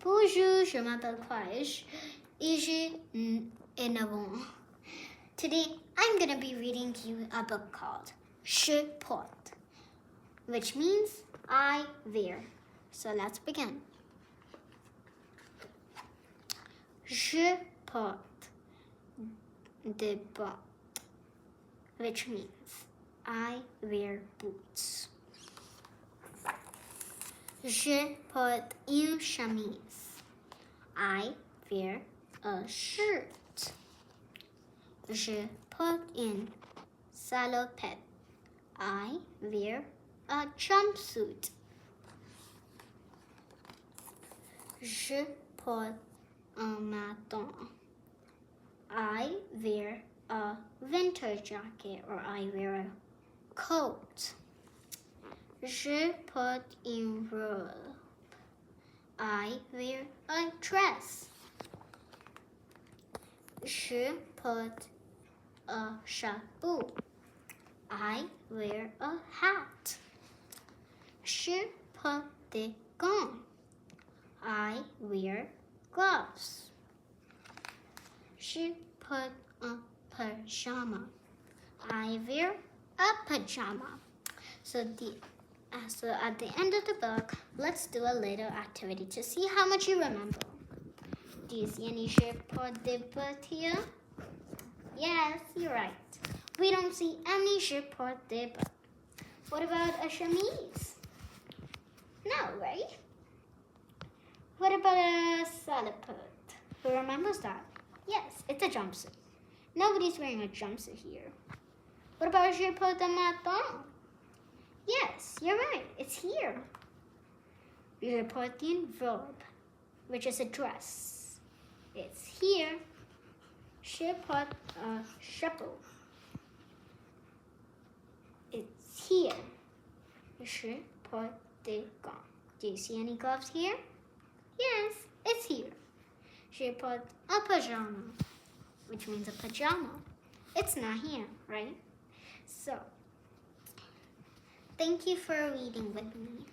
Bonjour, je m'appelle Khwahish et j'ai 9 ans. Today, I'm going to be reading to you a book called Je porte, which means I wear. So let's begin. Je porte debutant, which means I wear boots. Je porte une chemise. I wear a shirt. Je porte une salopette. I wear a jumpsuit. Je porte un manteau. I wear a winter jacket or I wear a coat. Je porte une robe. I wear a dress. Je porte a chapeau. I wear a hat. Je porte des gants. I wear gloves. Je porte un pajama. I wear a pajama. So at the end of the book, let's do a little activity to see how much you remember. Do you see any je porte de boot here? Yes, you're right. We don't see any je porte de boot. What about a chemise? No, right? What about a salopette? Who remembers that? Yes, it's a jumpsuit. Nobody's wearing a jumpsuit here. What about je porte un manteau? Yes, you're right. It's here. Je porte une robe, which is a dress. It's here. Je porte a chapeau. It's here. Je porte des gants. Do you see any gloves here? Yes, it's here. Je porte a pajama, which means a pajama. It's not here, right? So, thank you for reading with me.